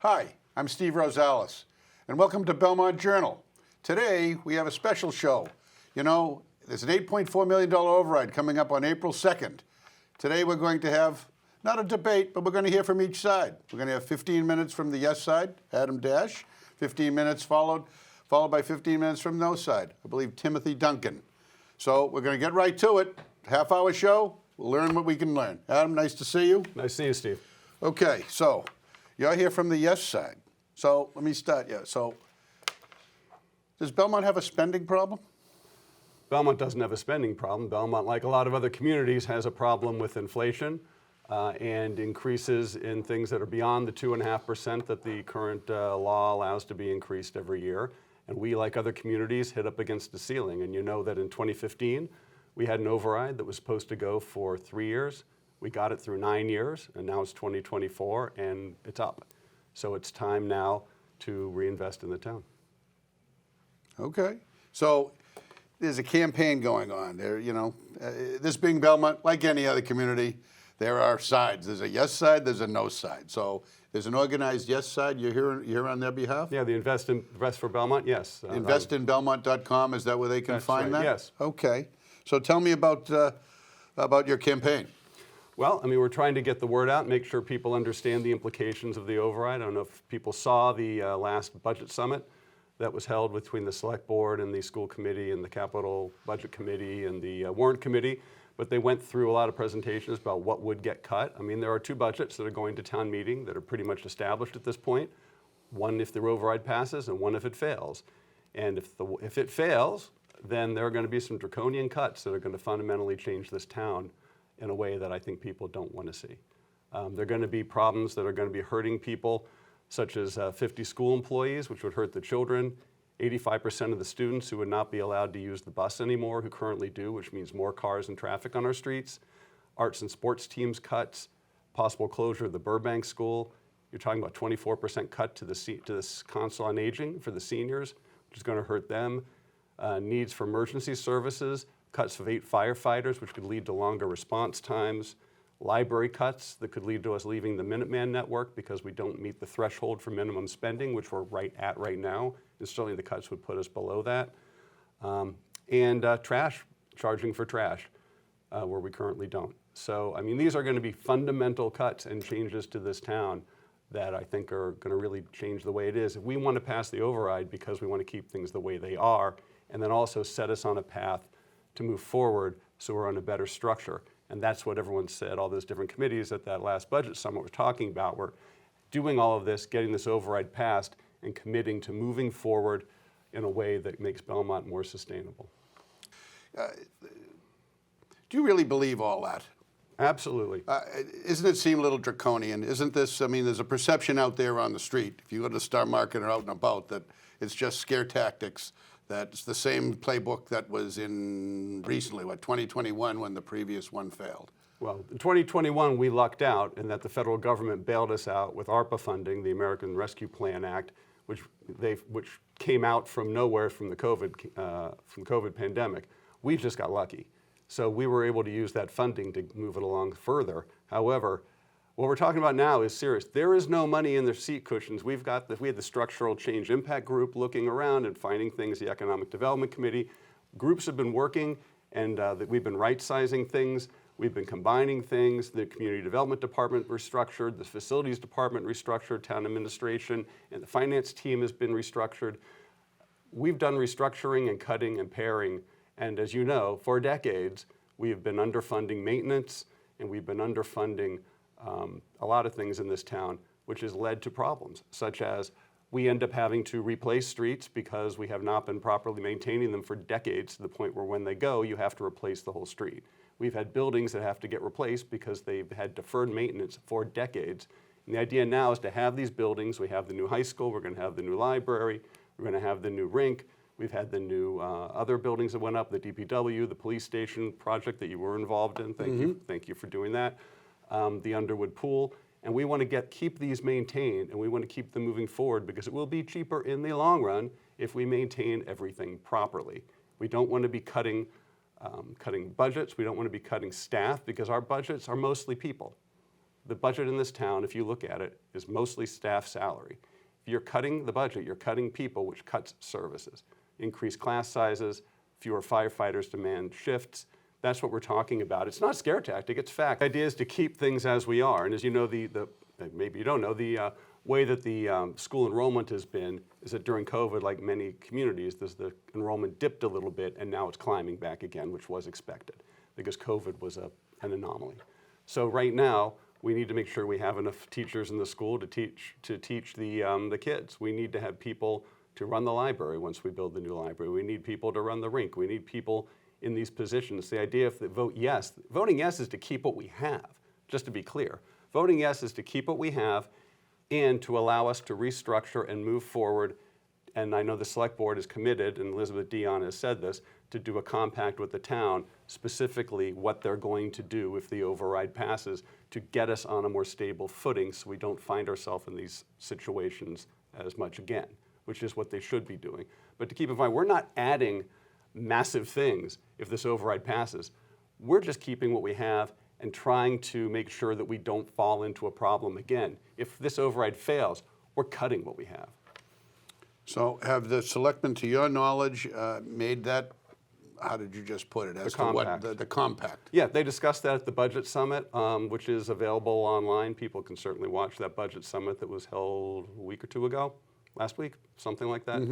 Hi, I'm Steve Rosales, and welcome to Belmont Journal. Today, we have a special show. You know, there's an $8.4 million override coming up on April 2nd. Today, we're going to have, not a debate, but we're going to hear from each side. We're going to have 15 minutes from the yes side, Adam Dash, 15 minutes followed by 15 minutes from no side, I believe Timothy Duncan. So we're going to get right to it. Half-hour show, we'll learn what we can learn. Adam, nice to see you. Nice to see you, Steve. Okay, so you're here from the yes side. So let me start. Yeah. So does Belmont have a spending problem? Belmont doesn't have a spending problem. Belmont, like a lot of other communities, has a problem with inflation and increases in things that are beyond the 2.5% that the current law allows to be increased every year. And we, like other communities, hit up against the ceiling. And you know that in 2015, we had an override that was supposed to go for 3 years. We got it through 9 years, and now it's 2024, and it's up. So it's time now to reinvest in the town. Okay. So there's a campaign going on there. You know, this being Belmont, like any other community, there are sides. There's a yes side, there's a no side. So there's an organized yes side. You're here on their behalf? Yeah, the Invest for Belmont, yes. Investinbelmont.com, is that where they can find right, that? Yes. Okay. So tell me about your campaign. Well, I mean, we're trying to get the word out, make sure people understand the implications of the override. I don't know if people saw the last budget summit that was held between the Select Board and the School Committee and the Capital Budget Committee and the Warrant Committee, but they went through a lot of presentations about what would get cut. I mean, there are two budgets that are going to town meeting that are pretty much established at this point. One if the override passes and one if it fails. And if it fails, then there are going to be some draconian cuts that are going to fundamentally change this town in a way that I think people don't want to see. There are going to be problems that are going to be hurting people, such as 50 school employees, which would hurt the children, 85% of the students who would not be allowed to use the bus anymore, who currently do, which means more cars and traffic on our streets, arts and sports teams cuts, possible closure of the Burbank School. You're talking about 24% cut to this Council on Aging for the seniors, which is going to hurt them. Needs for emergency services, cuts of 8 firefighters, which could lead to longer response times, library cuts that could lead to us leaving the Minuteman network because we don't meet the threshold for minimum spending, which we're right at right now, and certainly the cuts would put us below that. And trash, charging for trash, where we currently don't. So, I mean, these are going to be fundamental cuts and changes to this town that I think are going to really change the way it is. If we want to pass the override because we want to keep things the way they are, and then also set us on a path to move forward so we're on a better structure. And that's what everyone said, all those different committees at that last budget summit were talking about. We're doing all of this, getting this override passed, and committing to moving forward in a way that makes Belmont more sustainable. Do you really believe all that? Absolutely. Isn't it seem a little draconian? Isn't this, I mean, there's a perception out there on the street, if you go to the Star Market or out and about, that it's just scare tactics. That's the same playbook that was in recently, 2021, when the previous one failed. Well, in 2021, we lucked out in that the federal government bailed us out with ARPA funding, the American Rescue Plan Act, which came out from nowhere from the COVID pandemic. We just got lucky. So we were able to use that funding to move it along further. However, what we're talking about now is serious. There is no money in the seat cushions. We had the Structural Change Impact Group looking around and finding things, the Economic Development Committee. Groups have been working, and we've been right-sizing things. We've been combining things. The Community Development Department restructured, the Facilities Department restructured, Town Administration, and the Finance team has been restructured. We've done restructuring and cutting and paring, and as you know, for decades, we have been underfunding maintenance, and we've been underfunding a lot of things in this town, which has led to problems, such as we end up having to replace streets because we have not been properly maintaining them for decades, to the point where when they go, you have to replace the whole street. We've had buildings that have to get replaced because they've had deferred maintenance for decades. And the idea now is to have these buildings. We have the new high school, we're going to have the new library, we're going to have the new rink, we've had the new other buildings that went up, the DPW, the police station project that you were involved in. Thank you for doing that. The Underwood Pool, and we want to keep these maintained, and we want to keep them moving forward because it will be cheaper in the long run if we maintain everything properly. We don't want to be cutting budgets. We don't want to be cutting staff because our budgets are mostly people. the budget in this town, if you look at it, is mostly staff salary. If you're cutting the budget, you're cutting people, which cuts services. Increased class sizes, fewer firefighters demand shifts. That's what we're talking about. It's not a scare tactic, it's fact. The idea is to keep things as we are. And as you know, maybe you don't know, the way that the school enrollment has been is that during COVID, like many communities, the enrollment dipped a little bit and now it's climbing back again, which was expected because COVID was an anomaly. So right now, we need to make sure we have enough teachers in the school to teach the kids. We need to have people to run the library once we build the new library. We need people to run the rink. We need people in these positions. The idea of voting yes is to keep what we have, just to be clear. Voting yes is to keep what we have and to allow us to restructure and move forward. And I know the select board is committed, and Elizabeth Dion has said this, to do a compact with the town, specifically what they're going to do if the override passes to get us on a more stable footing so we don't find ourselves in these situations as much again, which is what they should be doing. But to keep in mind, we're not adding massive things if this override passes. We're just keeping what we have and trying to make sure that we don't fall into a problem again. If this override fails, we're cutting what we have. So have the selectmen, to your knowledge, made that, how did you just put it? As to what, the compact. Yeah, they discussed that at the budget summit, which is available online. People can certainly watch that budget summit that was held a week or two ago, last week, something like that.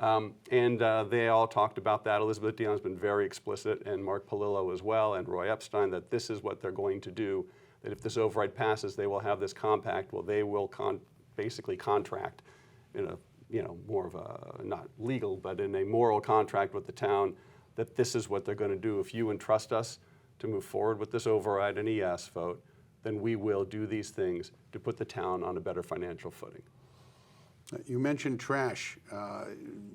And they all talked about that. Elizabeth Dion has been very explicit, and Mark Polillo as well, and Roy Epstein, that this is what they're going to do, that if this override passes, they will have this compact. Well, they will basically contract in a, more of a, not legal, but in a moral contract with the town, that this is what they're going to do. If you entrust us to move forward with this override and a yes vote, then we will do these things to put the town on a better financial footing. You mentioned trash.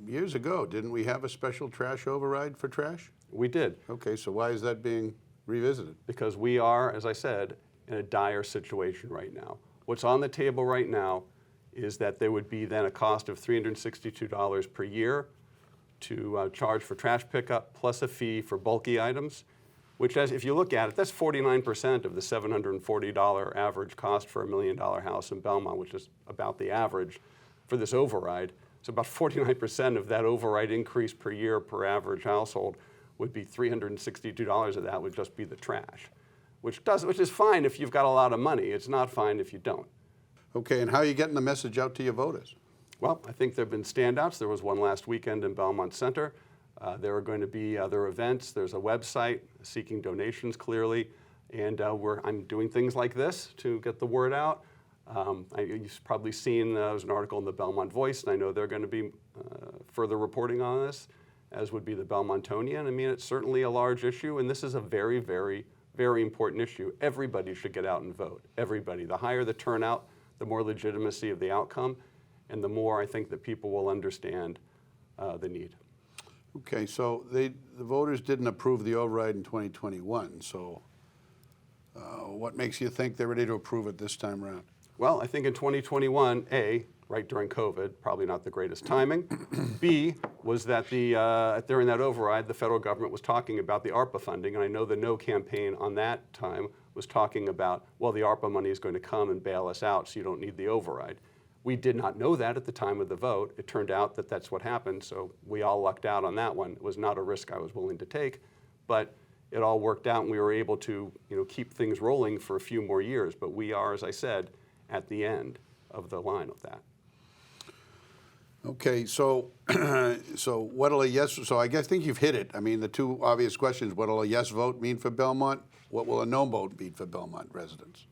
Years ago, didn't we have a special trash override for trash? We did. Okay, so why is that being revisited? Because we are, as I said, in a dire situation right now. What's on the table right now is that there would be then a cost of $362 per year to charge for trash pickup plus a fee for bulky items, which, if you look at it, that's 49% of the $740 average cost for $1 million house in Belmont, which is about the average for this override. So about 49% of that override increase per year per average household would be $362 of that would just be the trash, which is fine if you've got a lot of money. It's not fine if you don't. Okay, and how are you getting the message out to your voters? Well, I think there have been standouts. There was one last weekend in Belmont Center. There are going to be other events. There's a website seeking donations clearly, and I'm doing things like this to get the word out. You've probably seen there was an article in the Belmont Voice, and I know they're going to be further reporting on this, as would be the Belmontonian. I mean, it's certainly a large issue, and this is a very, very, very important issue. Everybody should get out and vote. Everybody. The higher the turnout, the more legitimacy of the outcome, and the more I think that people will understand the need. Okay, so the voters didn't approve the override in 2021, so what makes you think they're ready to approve it this time around? Well, I think in 2021, A, right during COVID, probably not the greatest timing. B, was that during that override, the federal government was talking about the ARPA funding, and I know the No campaign on that time was talking about, well, the ARPA money is going to come and bail us out, so you don't need the override. We did not know that at the time of the vote. It turned out that that's what happened, so we all lucked out on that one. It was not a risk I was willing to take, but it all worked out, and we were able to keep things rolling for a few more years. But we are, as I said, at the end of the line of that. Okay, so what'll a yes? So I think you've hit it. I mean, the two obvious questions: what'll a yes vote mean for Belmont? What will a no vote mean for Belmont residents?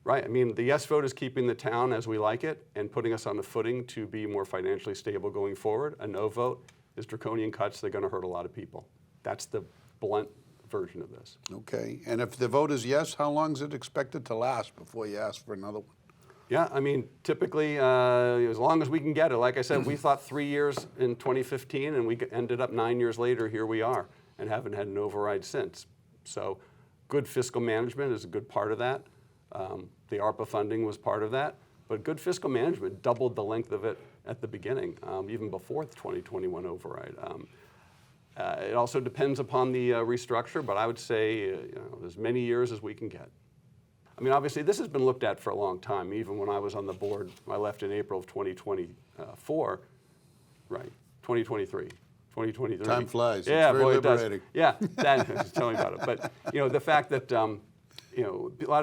Right. I mean, the yes vote is keeping the town as we like it and putting us on the footing to be more financially stable going forward. A no vote is draconian cuts. They're going to hurt a lot of people. That's the blunt version of this. Okay. And if the vote is yes, how long is it expected to last before you ask for another one? Yeah, I mean, typically, as long as we can get it. Like I said, we thought 3 years in 2015, and we ended up 9 years later, here we are, and haven't had an override since. So good fiscal management is a good part of that. The ARPA funding was part of that, but good fiscal management doubled the length of it at the beginning, even before the 2021 override. It also depends upon the restructure, but I would say as many years as we can get. I mean, obviously, this has been looked at for a long time. Even when I was on the board, I left in April of 2024, right? 2023. 2023. Time flies. Yeah, It's very boy, liberating. it does. Yeah, tell me about it. But the fact that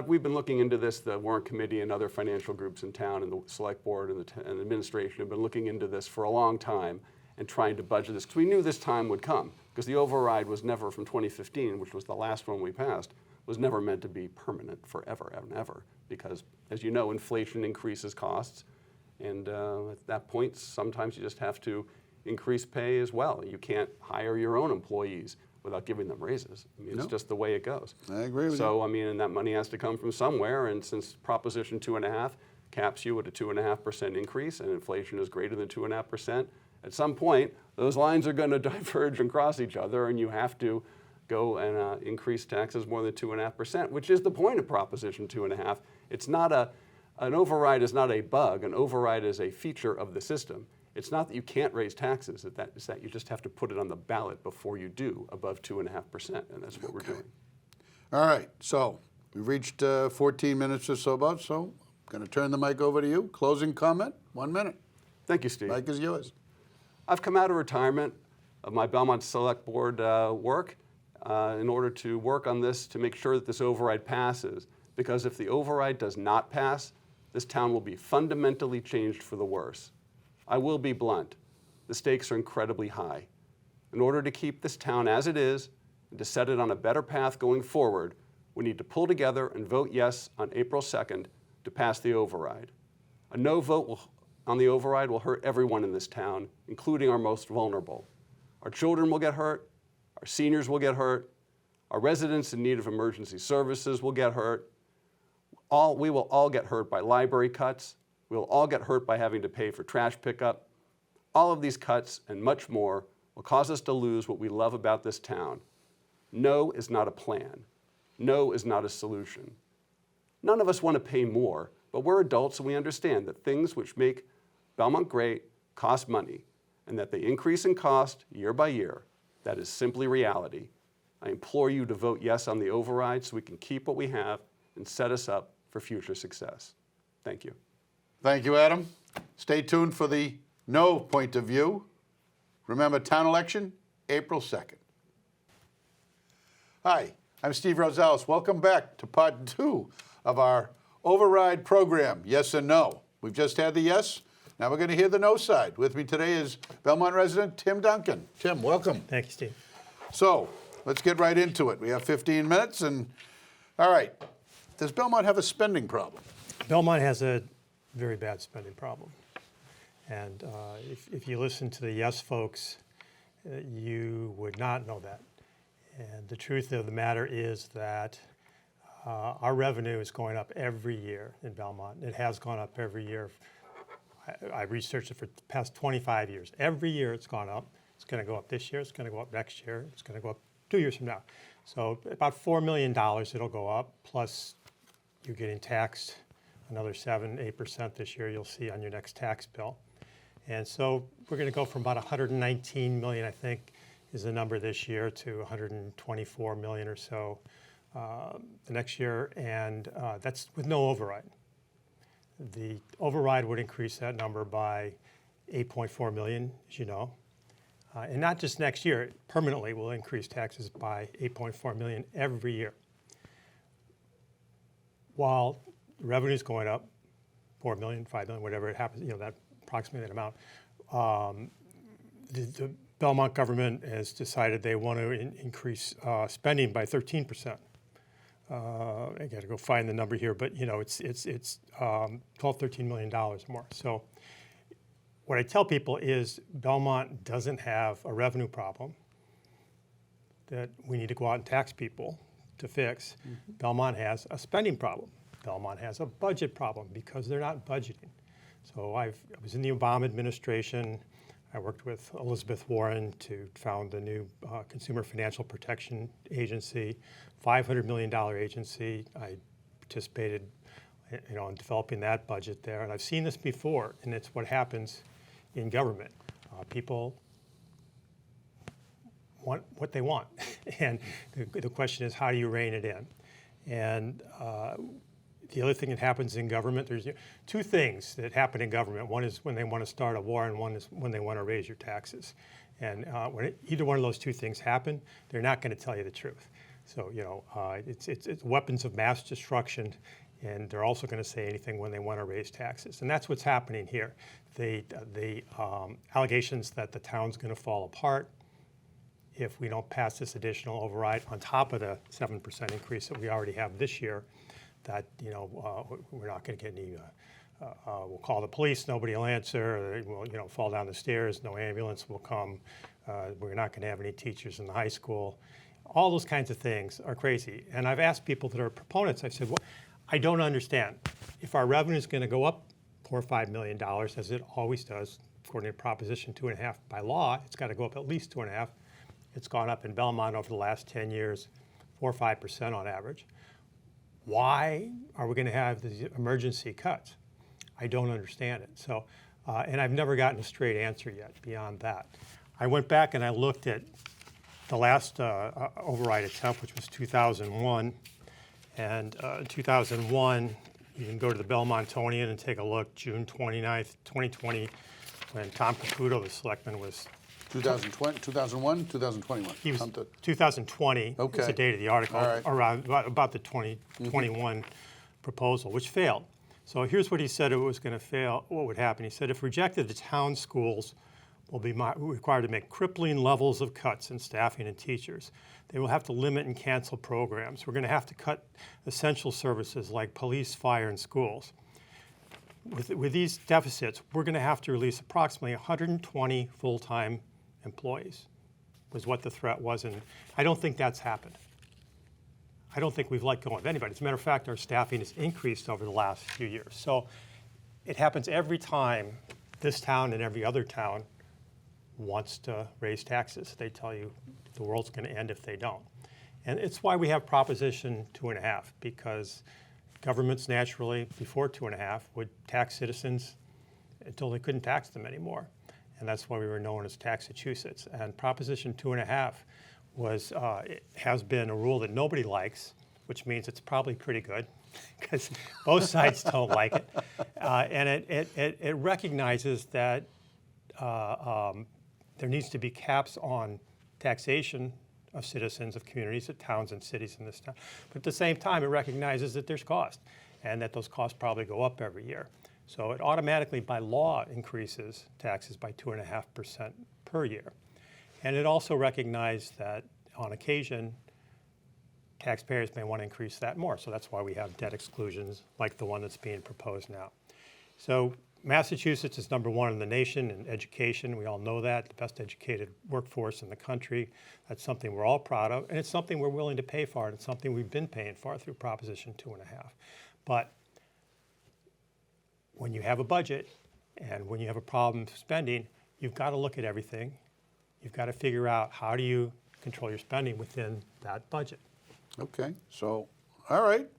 we've been looking into this. The warrant committee and other financial groups in town, and the select board and the administration have been looking into this for a long time and trying to budget this because we knew this time would come. Because the override was never from 2015, which was the last one we passed, was never meant to be permanent forever and ever. Because, as you know, inflation increases costs, and at that point, sometimes you just have to increase pay as well. You can't hire your own employees without giving them raises. I mean, it's just the way it goes. I agree with you. So, I mean, and that money has to come from somewhere, and since Proposition 2.5 caps you at a 2.5% increase, and inflation is greater than 2.5%, at some point, those lines are going to diverge and cross each other, and you have to go and increase taxes more than 2.5%, which is the point of Proposition 2.5. It's not an override is not a bug. An override is a feature of the system. It's not that you can't raise taxes. It's that you just have to put it on the ballot before you do above 2.5%, and that's what we're doing. All right, so we've reached 14 minutes or so about, so I'm going to turn the mic over to you. Closing comment, 1 minute. Thank you, Steve. Mic is yours. I've come out of retirement of my Belmont Select Board work in order to work on this to make sure that this override passes. Because if the override does not pass, this town will be fundamentally changed for the worse. I will be blunt. The stakes are incredibly high. In order to keep this town as it is and to set it on a better path going forward, we need to pull together and vote yes on April 2nd to pass the override. A no vote on the override will hurt everyone in this town, including our most vulnerable. Our children will get hurt, our seniors will get hurt, our residents in need of emergency services will get hurt. We will all get hurt by library cuts. We will all get hurt by having to pay for trash pickup. All of these cuts and much more will cause us to lose what we love about this town. No is not a plan. No is not a solution. None of us want to pay more, but we're adults and we understand that things which make Belmont great cost money, and that they increase in cost year by year. That is simply reality. I implore you to vote yes on the override so we can keep what we have and set us up for future success. Thank you. Thank you, Adam. Stay tuned for the no point of view. Remember, town election, April 2nd. Hi, I'm Steve Rosales. Welcome back to part 2 of our override program, Yes and No. We've just had the yes. Now we're going to hear the no side. With me today is Belmont resident Tim Duncan. Tim, welcome. Thank you, Steve. So let's get right into it. We have 15 minutes, and all right. Does Belmont have a spending problem? Belmont has a very bad spending problem. And if you listen to the yes folks, you would not know that. And the truth of the matter is that our revenue is going up every year in Belmont. It has gone up every year. I researched it for the past 25 years. Every year it's gone up. It's going to go up this year. It's going to go up next year. It's going to go up 2 years from now. So about $4 million it'll go up, plus you're getting taxed another 7-8% this year you'll see on your next tax bill. And so we're going to go from about 119 million, I think, is the number this year, to 124 million or so the next year, and that's with no override. The override would increase that number by 8.4 million, as you know. And not just next year, it permanently will increase taxes by 8.4 million every year. While revenue is going up 4 million, 5 million, whatever it happens, that approximately that amount, the Belmont government has decided they want to increase spending by 13%. I got to go find the number here, but it's $12-13 million more. So what I tell people is Belmont doesn't have a revenue problem that we need to go out and tax people to fix. Mm-hmm. Belmont has a spending problem. Belmont has a budget problem because they're not budgeting. So I was in the Obama administration. I worked with Elizabeth Warren to found the new Consumer Financial Protection Agency, $500 million agency. I participated in developing that budget there. And I've seen this before, and it's what happens in government. People want what they want. And the question is, how do you rein it in? And the other thing that happens in government, there's two things that happen in government. One is when they want to start a war, and one is when they want to raise your taxes. And when either one of those two things happen, they're not going to tell you the truth. So, it's weapons of mass destruction, and they're also going to say anything when they want to raise taxes. And that's what's happening here. The allegations that the town's going to fall apart if we don't pass this additional override on top of the 7% increase that we already have this year, that we're not going to get any. We'll call the police, nobody will answer. We'll fall down the stairs, no ambulance will come. We're not going to have any teachers in the high school. All those kinds of things are crazy. And I've asked people that are proponents. I said, well, I don't understand. If our revenue is going to go up $4 or $5 million, as it always does, according to Proposition 2.5 by law, it's got to go up at least 2.5. It's gone up in Belmont over the last 10 years, 4 or 5% on average. Why are we going to have these emergency cuts? I don't understand it. So, and I've never gotten a straight answer yet beyond that. I went back and I looked at the last override attempt, which was 2001. And 2001, you can go to the Belmontonian and take a look, June 29th, 2020, when Tom Caputo, the selectman, was 2020, 2001, 2021. He was 2020 Okay. is the date of the article, All right. around about the 2021 proposal, which failed. So here's what he said it was going to fail, what would happen. He said, if rejected, the town schools will be required to make crippling levels of cuts in staffing and teachers. They will have to limit and cancel programs. We're going to have to cut essential services like police, fire, and schools. With these deficits, we're going to have to release approximately 120 full-time employees, was what the threat was, and I don't think that's happened. I don't think we've let go of anybody. As a matter of fact, our staffing has increased over the last few years. So it happens every time this town and every other town wants to raise taxes. They tell you the world's going to end if they don't. And it's why we have Proposition 2.5, because governments naturally, before 2.5, would tax citizens until they couldn't tax them anymore. And that's why we were known as Taxachusetts. And Proposition 2.5 was, it has been a rule that nobody likes, which means it's probably pretty good, because both sides don't like it. And it recognizes that there needs to be caps on taxation of citizens, of communities, of towns and cities in this town. But at the same time, it recognizes that there's cost, and that those costs probably go up every year. So it automatically, by law, increases taxes by 2.5% per year. And it also recognized that, on occasion, taxpayers may want to increase that more. So that's why we have debt exclusions like the one that's being proposed now. So Massachusetts is #1 in the nation in education. We all know that, the best educated workforce in the country. That's something we're all proud of, and it's something we're willing to pay for, and it's something we've been paying for through Proposition 2.5. But when you have a budget and when you have a problem spending, you've got to look at everything. You've got to figure out how do you control your spending within that budget. Okay, so, all right.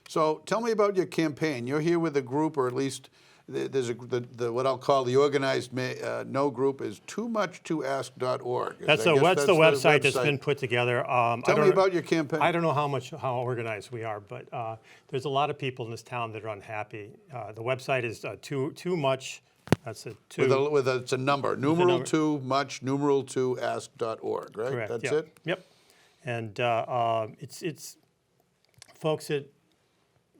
So tell me about your campaign. You're here with a group, or at least there's what I'll call the organized no group is toomuchtoask.org. That's the website that's been put together. Tell me about your campaign. I don't know how organized we are, but there's a lot of people in this town that are unhappy. The website is too much. That's a two. It's a number. Numeral 2 much, numeral 2 ask.org, right? Correct. That's yep. it? Yep. And it's folks that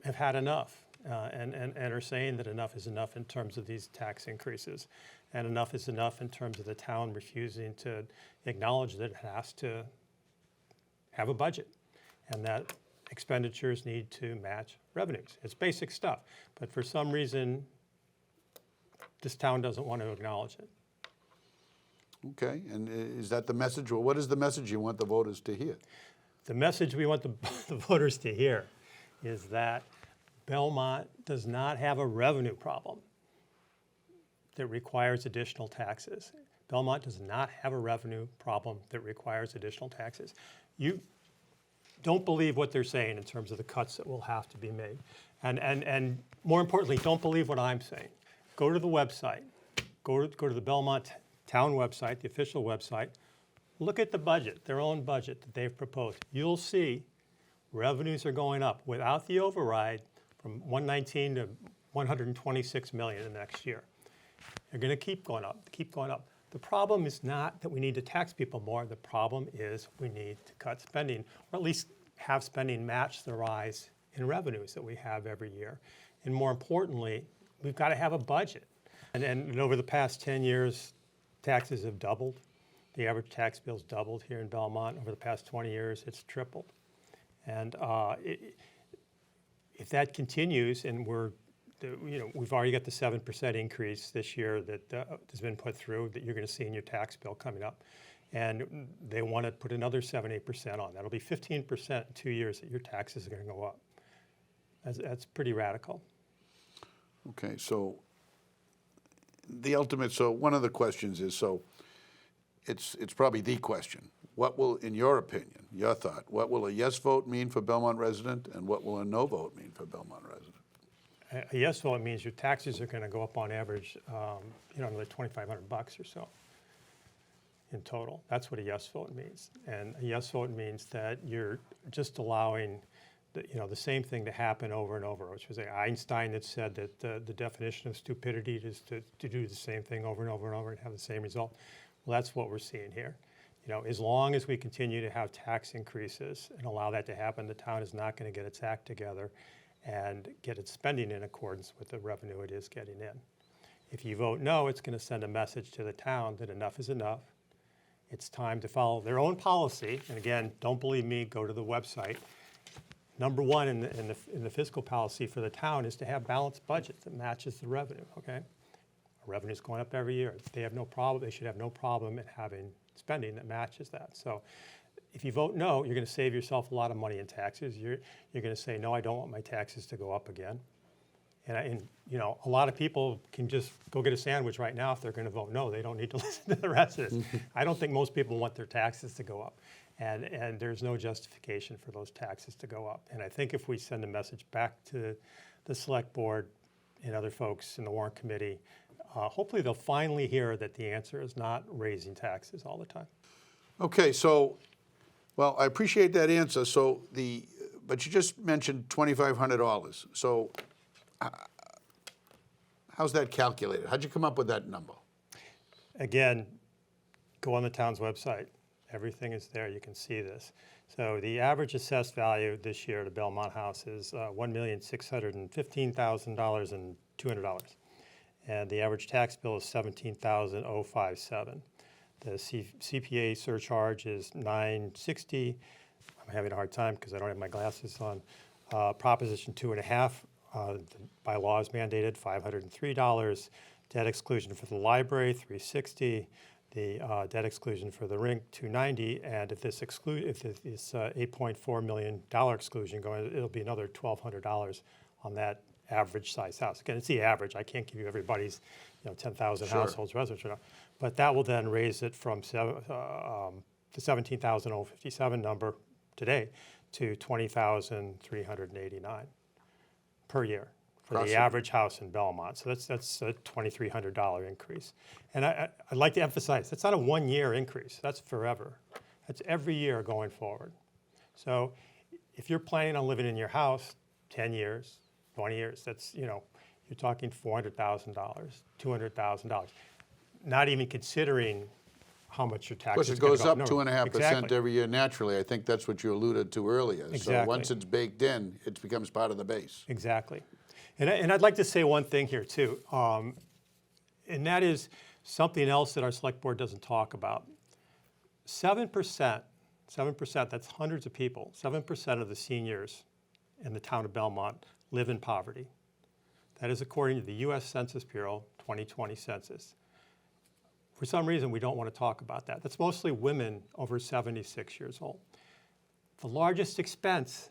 have had enough. And are saying that enough is enough in terms of these tax increases, and enough is enough in terms of the town refusing to acknowledge that it has to have a budget, and that expenditures need to match revenues. It's basic stuff, but for some reason, this town doesn't want to acknowledge it. Okay, and is that the message? Well, what is the message you want the voters to hear? The message we want the voters to hear is that Belmont does not have a revenue problem that requires additional taxes. Belmont does not have a revenue problem that requires additional taxes. You don't believe what they're saying in terms of the cuts that will have to be made. And more importantly, don't believe what I'm saying. Go to the website. Go to the Belmont town website, the official website. Look at the budget, their own budget that they've proposed. You'll see revenues are going up. Without the override, from 119 to 126 million in the next year. They're going to keep going up, keep going up. The problem is not that we need to tax people more. The problem is we need to cut spending, or at least have spending match the rise in revenues that we have every year. And more importantly, we've got to have a budget. And over the past 10 years, taxes have doubled. The average tax bill's doubled here in Belmont. Over the past 20 years, it's tripled. And if that continues, and we've already got the 7% increase this year that has been put through that you're going to see in your tax bill coming up. And they want to put another 7-8% on. That'll be 15% in 2 years that your taxes are going to go up. That's pretty radical. Okay, so the ultimate, so one of the questions is, so it's probably the question. What will, in your opinion, your thought, what will a yes vote mean for Belmont resident, and what will a no vote mean for Belmont resident? A yes vote means your taxes are going to go up on average, another $2,500 or so in total. That's what a yes vote means. And a yes vote means that you're just allowing the same thing to happen over and over, which was Einstein that said that the definition of stupidity is to do the same thing over and over and over and have the same result. Well, that's what we're seeing here. As long as we continue to have tax increases and allow that to happen, the town is not going to get its act together and get its spending in accordance with the revenue it is getting in. If you vote no, it's going to send a message to the town that enough is enough. It's time to follow their own policy. And again, don't believe me, go to the website. Number one in the fiscal policy for the town is to have balanced budget that matches the revenue, okay? Our revenue's going up every year. They should have no problem in having spending that matches that. So if you vote no, you're going to save yourself a lot of money in taxes. You're going to say, no, I don't want my taxes to go up again. And a lot of people can just go get a sandwich right now if they're going to vote no. They don't need to listen to the rest of this. I don't think most people want their taxes to go up. And there's no justification for those taxes to go up. And I think if we send a message back to the select board and other folks in the warrant committee, hopefully they'll finally hear that the answer is not raising taxes all the time. Okay, so, well, I appreciate that answer. So but you just mentioned $2,500. So how's that calculated? How'd you come up with that number? Again, go on the town's website. Everything is there. You can see this. So the average assessed value this year at a Belmont house is $1,615,200. And the average tax bill is $17,057. The CPA surcharge is $960. I'm having a hard time because I don't have my glasses on. Proposition 2.5, by law is mandated, $503. Debt exclusion for the library, $360. The debt exclusion for the rink, $290, and if this $8.4 million exclusion going, it'll be another $1,200 on that average size house. Again, it's the average. I can't give you everybody's 10,000 Sure. households residents, but that will then raise it from the 17,057 number today to 20,389 per year for the average house in Belmont. So that's a $2,300 increase. And I'd like to emphasize, that's not a one-year increase. That's forever. That's every year going forward. So if you're planning on living in your house 10 years, 20 years, that's, you're talking $400,000, $200,000. Not even considering how much your taxes Of course, it goes up no, 2.5% exactly. every year naturally. I think that's what you alluded to earlier. So Exactly. once it's baked in, it becomes part of the base. Exactly. And I'd like to say one thing here too, and that is something else that our select board doesn't talk about. 7%, that's hundreds of people, 7% of the seniors in the town of Belmont live in poverty. That is according to the U.S. Census Bureau 2020 census. For some reason, we don't want to talk about that. That's mostly women over 76 years old. The largest expense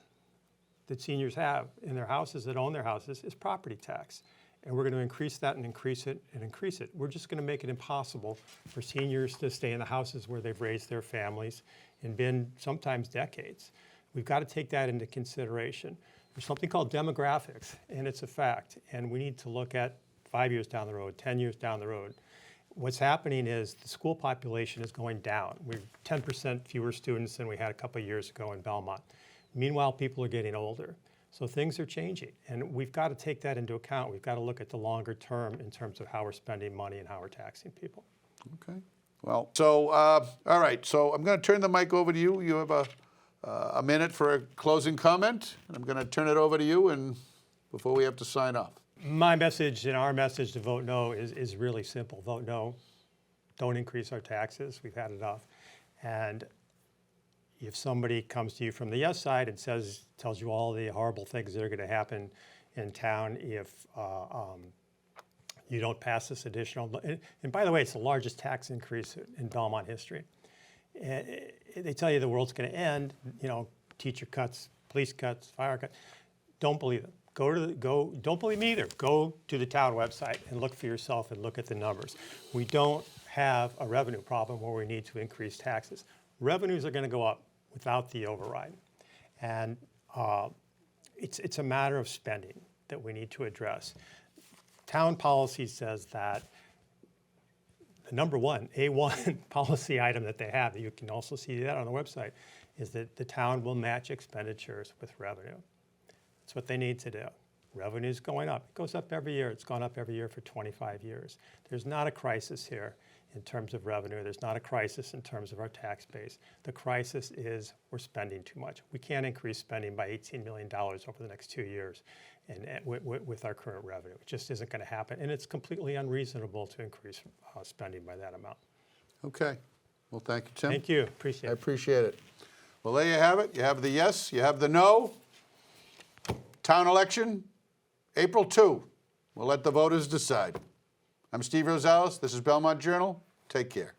that seniors have in their houses, that own their houses, is property tax. And we're going to increase that and increase it and increase it. We're just going to make it impossible for seniors to stay in the houses where they've raised their families and been sometimes decades. We've got to take that into consideration. There's something called demographics, and it's a fact. And we need to look at 5 years down the road, 10 years down the road. What's happening is the school population is going down. We've 10% fewer students than we had a couple of years ago in Belmont. Meanwhile, people are getting older. So things are changing, and we've got to take that into account. We've got to look at the longer term in terms of how we're spending money and how we're taxing people. Okay. Well, so, all right. So I'm going to turn the mic over to you. You have a minute for a closing comment, and I'm going to turn it over to you and before we have to sign off. My message and our message to vote no is really simple. Vote no. Don't increase our taxes. We've had enough. And if somebody comes to you from the yes side and tells you all the horrible things that are going to happen in town if you don't pass this additional, and by the way, it's the largest tax increase in Belmont history. And they tell you the world's going to end, teacher cuts, police cuts, fire cuts. Don't believe them. Don't believe me either. Go to the town website and look for yourself and look at the numbers. We don't have a revenue problem where we need to increase taxes. Revenues are going to go up without the override. And it's a matter of spending that we need to address. Town policy says that the number one, A1 policy item that they have, you can also see that on the website, is that the town will match expenditures with revenue. That's what they need to do. Revenue's going up. It goes up every year. It's gone up every year for 25 years. There's not a crisis here in terms of revenue. There's not a crisis in terms of our tax base. The crisis is we're spending too much. We can't increase spending by $18 million over the next 2 years with our current revenue. It just isn't going to happen. And it's completely unreasonable to increase spending by that amount. Okay. Well, thank you, Tim. Thank you. Appreciate I it. appreciate it. Well, there you have it. You have the yes, you have the no. Town election, April 2. We'll let the voters decide. I'm Steve Rosales. This is Belmont Journal. Take care.